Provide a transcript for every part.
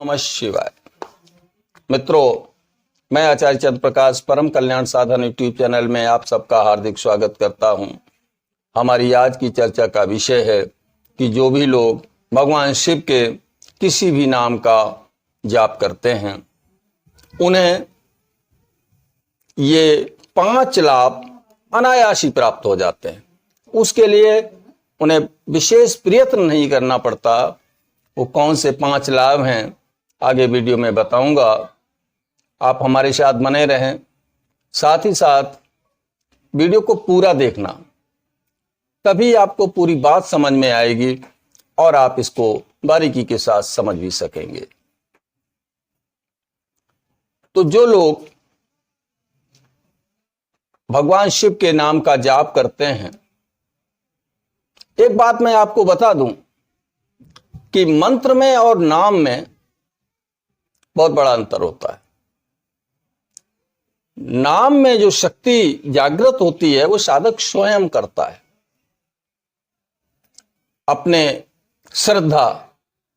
नमः शिवाय। मित्रों, मैं आचार्य चंद्र प्रकाश परम कल्याण साधन यूट्यूब चैनल में आप सबका हार्दिक स्वागत करता हूं। हमारी आज की चर्चा का विषय है कि जो भी लोग भगवान शिव के किसी भी नाम का जाप करते हैं उन्हें ये 5 लाभ अनायास ही प्राप्त हो जाते हैं। उसके लिए उन्हें विशेष प्रयत्न नहीं करना पड़ता। वो कौन से 5 लाभ हैं आगे वीडियो में बताऊंगा। आप हमारे साथ बने रहें, साथ ही साथ वीडियो को पूरा देखना, तभी आपको पूरी बात समझ में आएगी और आप इसको बारीकी के साथ समझ भी सकेंगे। तो जो लोग भगवान शिव के नाम का जाप करते हैं, एक बात मैं आपको बता दूं कि मंत्र में और नाम में बहुत बड़ा अंतर होता है। नाम में जो शक्ति जागृत होती है वो साधक स्वयं करता है, अपने श्रद्धा,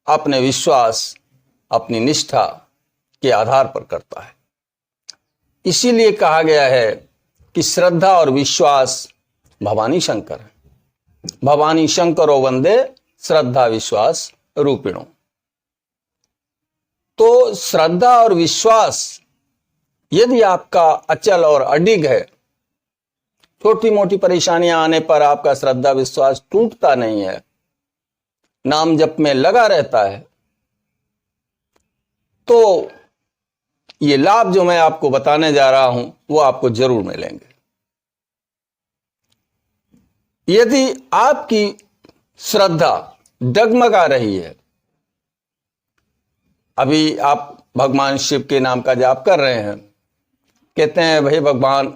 अपने विश्वास, अपनी निष्ठा के आधार पर करता है। इसीलिए कहा गया है कि श्रद्धा और विश्वास भवानी शंकर है। भवानी शंकरो वंदे श्रद्धा विश्वास रूपिणो। तो श्रद्धा और विश्वास यदि आपका अचल और अडिग है, छोटी मोटी परेशानियां आने पर आपका श्रद्धा विश्वास टूटता नहीं है, नाम जप में लगा रहता है, तो ये लाभ जो मैं आपको बताने जा रहा हूं वो आपको जरूर मिलेंगे। यदि आपकी श्रद्धा डगमगा रही है, अभी आप भगवान शिव के नाम का जाप कर रहे हैं, कहते हैं भाई भगवान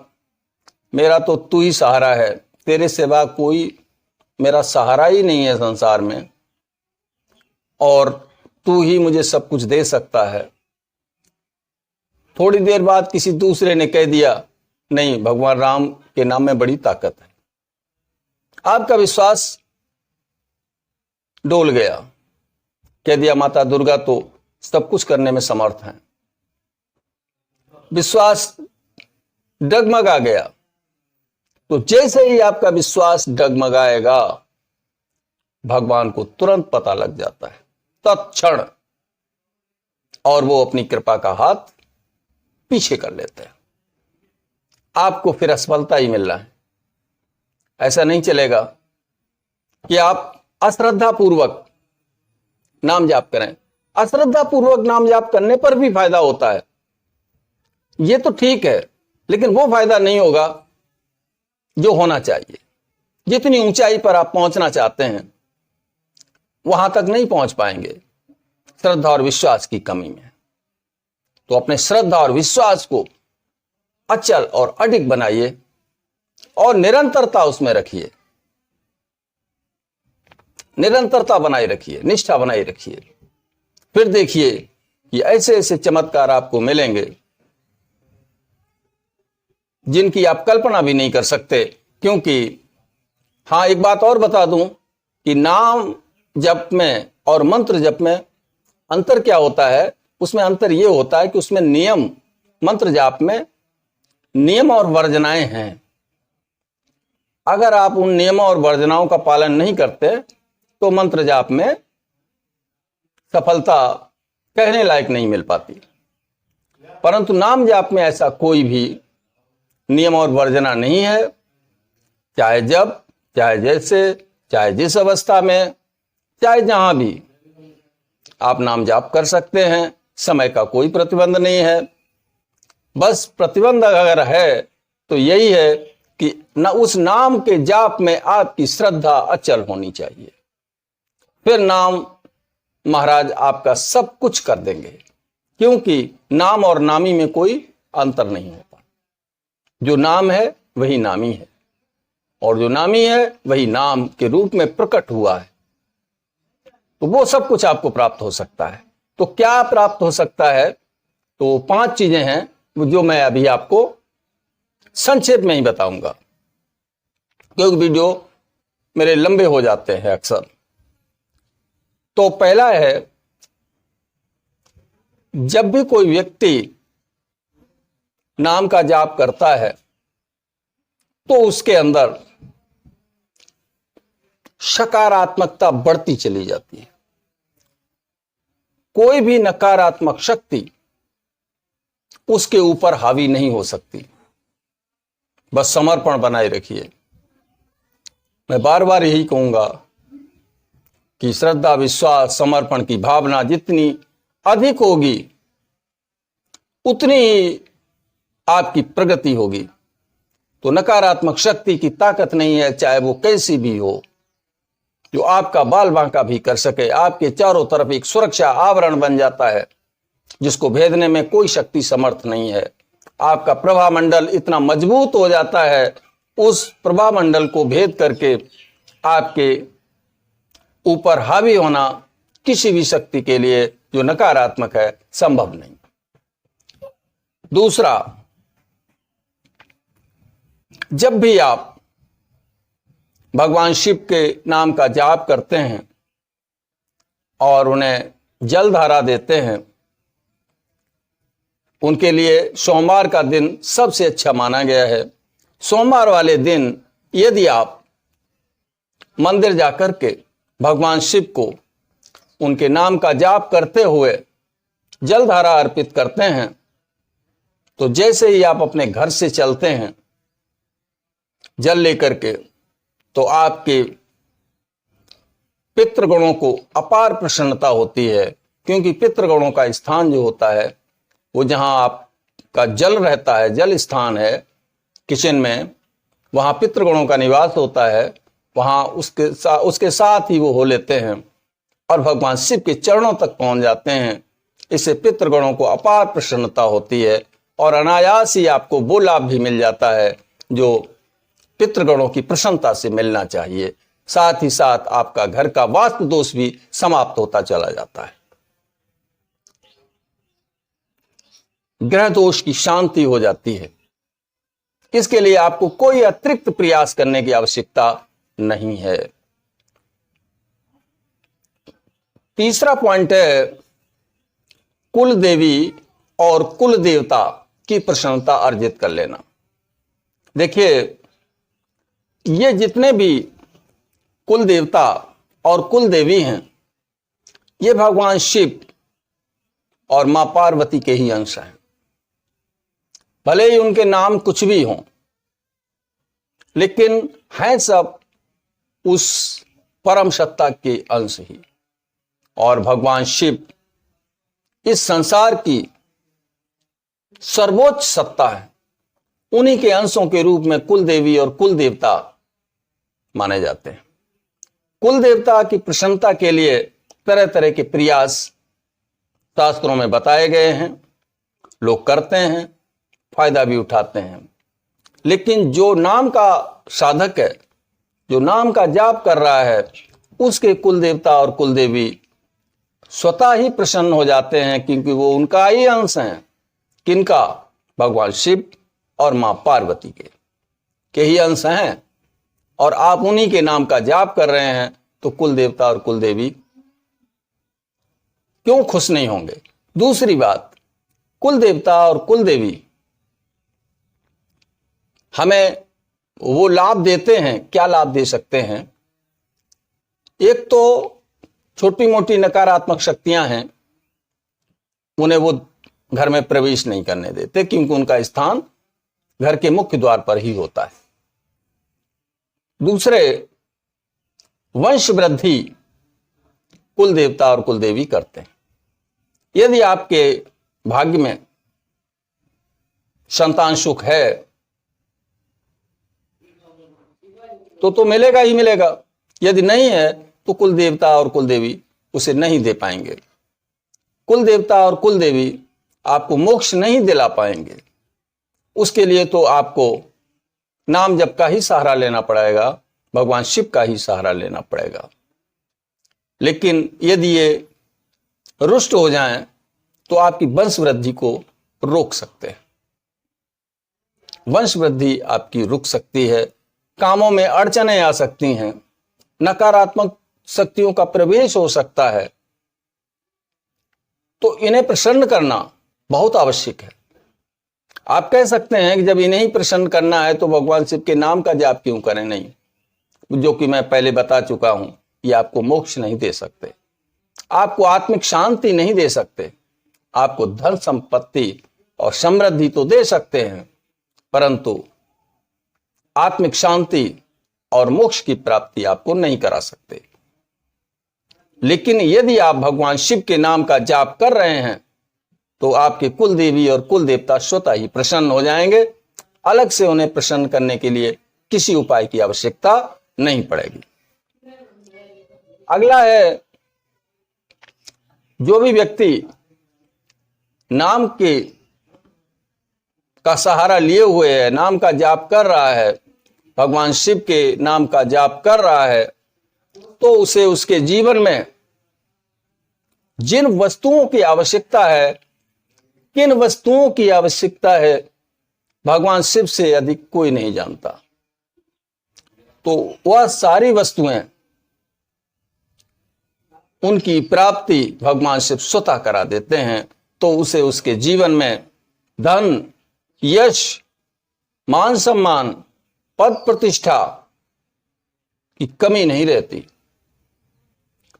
मेरा तो तू ही सहारा है, तेरे सिवा कोई मेरा सहारा ही नहीं है संसार में, और तू ही मुझे सब कुछ दे सकता है। थोड़ी देर बाद किसी दूसरे ने कह दिया नहीं, भगवान राम के नाम में बड़ी ताकत है। आपका विश्वास डोल गया, कह दिया माता दुर्गा तो सब कुछ करने में समर्थ हैं। विश्वास डगमगा गया। तो जैसे ही आपका विश्वास डगमगाएगा, भगवान को तुरंत पता लग जाता है तत्क्षण, और वो अपनी कृपा का हाथ पीछे कर लेते हैं। आपको फिर असफलता ही मिल रहा है। ऐसा नहीं चलेगा कि आप अश्रद्धा पूर्वक नाम जाप करें। अश्रद्धा पूर्वक नाम जाप करने पर भी फायदा होता है, ये तो ठीक है, लेकिन वो फायदा नहीं होगा जो होना चाहिए। जितनी ऊंचाई पर आप पहुंचना चाहते हैं वहां तक नहीं पहुंच पाएंगे, श्रद्धा और विश्वास की कमी में। तो अपने श्रद्धा और विश्वास को अचल और अडिग बनाइए और निरंतरता उसमें रखिए, निरंतरता बनाए रखिए, निष्ठा बनाए रखिए। फिर देखिए कि ऐसे ऐसे चमत्कार आपको मिलेंगे जिनकी आप कल्पना भी नहीं कर सकते। क्योंकि हां, एक बात और बता दूं कि नाम जप में और मंत्र जप में अंतर क्या होता है। उसमें अंतर यह होता है कि उसमें नियम, मंत्र जाप में नियम और वर्जनाएं हैं। अगर आप उन नियमों और वर्जनाओं का पालन नहीं करते तो मंत्र जाप में सफलता कहने लायक नहीं मिल पाती। परंतु नाम जाप में ऐसा कोई भी नियम और वर्जना नहीं है। चाहे जब, चाहे जैसे, चाहे जिस अवस्था में, चाहे जहां भी आप नाम जाप कर सकते हैं। समय का कोई प्रतिबंध नहीं है। बस प्रतिबंध अगर है तो यही है कि न उस नाम के जाप में आपकी श्रद्धा अचल होनी चाहिए। फिर नाम महाराज आपका सब कुछ कर देंगे, क्योंकि नाम और नामी में कोई अंतर नहीं होता। जो नाम है वही नामी है, और जो नामी है वही नाम के रूप में प्रकट हुआ है। तो वो सब कुछ आपको प्राप्त हो सकता है। तो क्या प्राप्त हो सकता है? तो 5 चीजें हैं जो मैं अभी आपको संक्षेप में ही बताऊंगा, क्योंकि वीडियो मेरे लंबे हो जाते हैं अक्सर। तो पहला है जब भी कोई व्यक्ति नाम का जाप करता है तो उसके अंदर सकारात्मकता बढ़ती चली जाती है। कोई भी नकारात्मक शक्ति उसके ऊपर हावी नहीं हो सकती। बस समर्पण बनाए रखिए। मैं बार बार यही कहूंगा कि श्रद्धा, विश्वास, समर्पण की भावना जितनी अधिक होगी उतनी ही आपकी प्रगति होगी। तो नकारात्मक शक्ति की ताकत नहीं है, चाहे वो कैसी भी हो, जो आपका बाल बांका भी कर सके। आपके चारों तरफ एक सुरक्षा आवरण बन जाता है जिसको भेदने में कोई शक्ति समर्थ नहीं है। आपका प्रभा मंडल इतना मजबूत हो जाता है, उस प्रभा मंडल को भेद करके आपके ऊपर हावी होना किसी भी शक्ति के लिए जो नकारात्मक है संभव नहीं। दूसरा, जब भी आप भगवान शिव के नाम का जाप करते हैं और उन्हें जल धारा देते हैं, उनके लिए सोमवार का दिन सबसे अच्छा माना गया है। सोमवार वाले दिन यदि आप मंदिर जाकर के भगवान शिव को उनके नाम का जाप करते हुए जल धारा अर्पित करते हैं, तो जैसे ही आप अपने घर से चलते हैं जल लेकर के, तो आपके पितृगणों को अपार प्रसन्नता होती है। क्योंकि पितृगणों का स्थान जो होता है वो जहां आपका जल रहता है, जल स्थान है किचन में, वहां पितृगणों का निवास होता है। वहां उसके साथ ही वो हो लेते हैं और भगवान शिव के चरणों तक पहुंच जाते हैं। इससे पितृगणों को अपार प्रसन्नता होती है और अनायास ही आपको वो लाभ भी मिल जाता है जो पितृगणों की प्रसन्नता से मिलना चाहिए। साथ ही साथ आपका घर का वास्तु दोष भी समाप्त होता चला जाता है। ग्रह दोष की शांति हो जाती है। इसके लिए आपको कोई अतिरिक्त प्रयास करने की आवश्यकता नहीं है। तीसरा पॉइंट है कुल देवी और कुल देवता की प्रसन्नता अर्जित कर लेना। देखिए, ये जितने भी कुल देवता और कुल देवी हैं, ये भगवान शिव और मां पार्वती के ही अंश हैं। भले ही उनके नाम कुछ भी हों, लेकिन हैं सब उस परम सत्ता के अंश ही। और भगवान शिव इस संसार की सर्वोच्च सत्ता है। उन्हीं के अंशों के रूप में कुल देवी और कुल देवता माने जाते हैं। कुल देवता की प्रसन्नता के लिए तरह तरह के प्रयास शास्त्रों में बताए गए हैं। लोग करते हैं, फायदा भी उठाते हैं। लेकिन जो नाम का साधक है, जो नाम का जाप कर रहा है, उसके कुल देवता और कुल देवी स्वतः ही प्रसन्न हो जाते हैं, क्योंकि वो उनका ही अंश हैं। किनका? भगवान शिव और मां पार्वती के ही अंश हैं। और आप उन्हीं के नाम का जाप कर रहे हैं, तो कुल देवता और कुल देवी क्यों खुश नहीं होंगे? दूसरी बात, कुल देवता और कुल देवी हमें वो लाभ देते हैं। क्या लाभ दे सकते हैं? एक तो छोटी मोटी नकारात्मक शक्तियां हैं, उन्हें वो घर में प्रवेश नहीं करने देते, क्योंकि उनका स्थान घर के मुख्य द्वार पर ही होता है। दूसरे, वंश वृद्धि कुल देवता और कुल देवी करते हैं। यदि आपके भाग्य में संतान सुख है तो मिलेगा ही मिलेगा। यदि नहीं है तो कुल देवता और कुल देवी उसे नहीं दे पाएंगे। कुल देवता और कुल देवी आपको मोक्ष नहीं दिला पाएंगे। उसके लिए तो आपको नाम जप का ही सहारा लेना पड़ेगा, भगवान शिव का ही सहारा लेना पड़ेगा। लेकिन यदि ये रुष्ट हो जाएं तो आपकी वंश वृद्धि को रोक सकते हैं। वंश वृद्धि आपकी रुक सकती है, कामों में अड़चनें आ सकती हैं, नकारात्मक शक्तियों का प्रवेश हो सकता है। तो इन्हें प्रसन्न करना बहुत आवश्यक है। आप कह सकते हैं कि जब इन्हें ही प्रसन्न करना है तो भगवान शिव के नाम का जाप क्यों करें? नहीं, जो कि मैं पहले बता चुका हूं, ये आपको मोक्ष नहीं दे सकते, आपको आत्मिक शांति नहीं दे सकते, आपको धन संपत्ति और समृद्धि तो दे सकते हैं, परंतु आत्मिक शांति और मोक्ष की प्राप्ति आपको नहीं करा सकते। लेकिन यदि आप भगवान शिव के नाम का जाप कर रहे हैं तो आपके कुल देवी और कुल देवता स्वतः ही प्रसन्न हो जाएंगे। अलग से उन्हें प्रसन्न करने के लिए किसी उपाय की आवश्यकता नहीं पड़ेगी। अगला है, जो भी व्यक्ति नाम का सहारा लिए हुए है, नाम का जाप कर रहा है, भगवान शिव के नाम का जाप कर रहा है, तो उसे उसके जीवन में जिन वस्तुओं की आवश्यकता है, किन वस्तुओं की आवश्यकता है, भगवान शिव से अधिक कोई नहीं जानता। तो वह सारी वस्तुएं, उनकी प्राप्ति भगवान शिव स्वतः करा देते हैं। तो उसे उसके जीवन में धन, यश, मान सम्मान, पद प्रतिष्ठा की कमी नहीं रहती।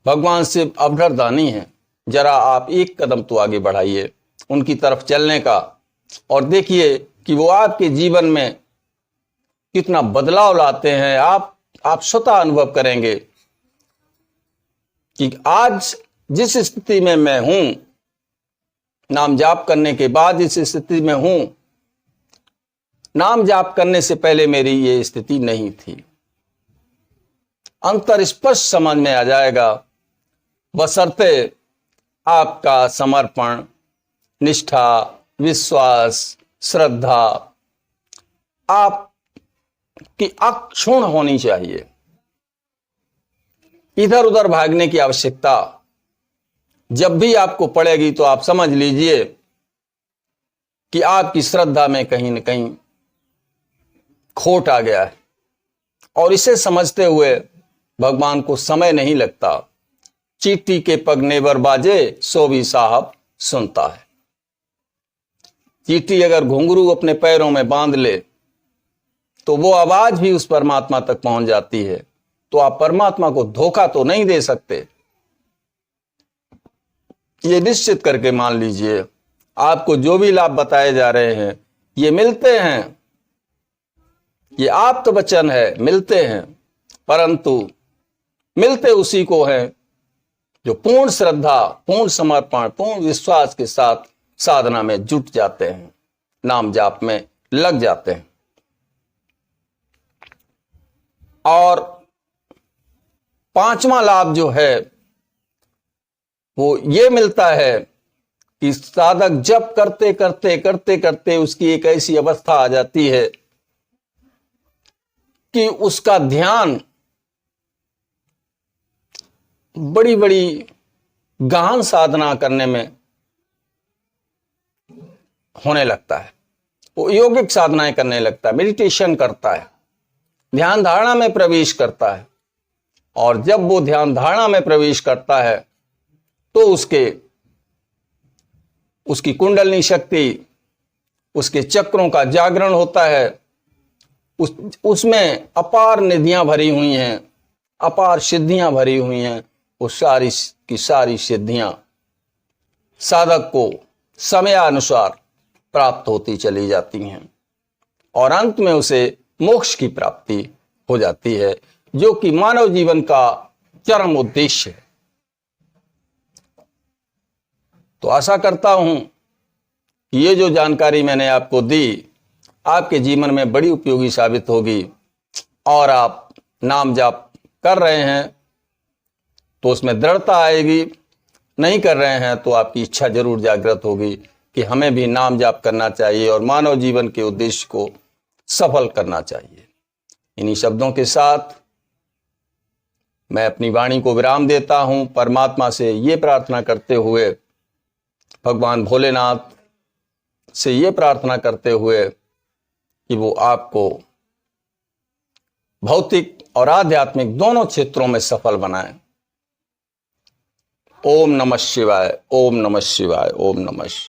भगवान शिव अवधरदानी हैं। जरा आप एक कदम तो आगे बढ़ाइए उनकी तरफ चलने का, और देखिए कि वो आपके जीवन में कितना बदलाव लाते हैं। आप स्वतः अनुभव करेंगे कि आज जिस स्थिति में मैं हूं, नाम जाप करने के बाद जिस स्थिति में हूं, नाम जाप करने से पहले मेरी ये स्थिति नहीं थी। अंतर स्पष्ट समझ में आ जाएगा, बशर्ते आपका समर्पण, निष्ठा, विश्वास, श्रद्धा आपकी अक्षुण्ण होनी चाहिए। इधर उधर भागने की आवश्यकता जब भी आपको पड़ेगी तो आप समझ लीजिए कि आपकी श्रद्धा में कहीं न कहीं खोट आ गया है। और इसे समझते हुए भगवान को समय नहीं लगता। चींटी के पग नेवर बाजे सो भी साहब सुनता है। चींटी अगर घुंघरू अपने पैरों में बांध ले तो वो आवाज भी उस परमात्मा तक पहुंच जाती है। तो आप परमात्मा को धोखा तो नहीं दे सकते। ये निश्चित करके मान लीजिए, आपको जो भी लाभ बताए जा रहे हैं ये मिलते हैं, ये आप्त वचन है, मिलते हैं, परंतु मिलते उसी को हैं जो पूर्ण श्रद्धा, पूर्ण समर्पण, पूर्ण विश्वास के साथ साधना में जुट जाते हैं, नाम जाप में लग जाते हैं। और पांचवा लाभ जो है वो ये मिलता है कि साधक जप करते करते करते करते उसकी एक ऐसी अवस्था आ जाती है कि उसका ध्यान बड़ी बड़ी गहन साधना करने में होने लगता है। वो योगिक साधनाएं करने लगता है, मेडिटेशन करता है, ध्यान धारणा में प्रवेश करता है। और जब वो ध्यान धारणा में प्रवेश करता है तो उसकी कुंडलिनी शक्ति, उसके चक्रों का जागरण होता है। उसमें अपार निधियां भरी हुई हैं, अपार सिद्धियां भरी हुई हैं। वो सारी की सारी सिद्धियां साधक को समयानुसार प्राप्त होती चली जाती हैं और अंत में उसे मोक्ष की प्राप्ति हो जाती है, जो कि मानव जीवन का चरम उद्देश्य है। तो आशा करता हूं कि ये जो जानकारी मैंने आपको दी आपके जीवन में बड़ी उपयोगी साबित होगी। और आप नाम जाप कर रहे हैं तो उसमें दृढ़ता आएगी, नहीं कर रहे हैं तो आपकी इच्छा जरूर जागृत होगी कि हमें भी नाम जाप करना चाहिए और मानव जीवन के उद्देश्य को सफल करना चाहिए। इन्हीं शब्दों के साथ मैं अपनी वाणी को विराम देता हूं, परमात्मा से ये प्रार्थना करते हुए, भगवान भोलेनाथ से ये प्रार्थना करते हुए कि वो आपको भौतिक और आध्यात्मिक दोनों क्षेत्रों में सफल बनाएं। ओम नमः शिवाय, ओम नमः शिवाय, ओम नमः शिवाय।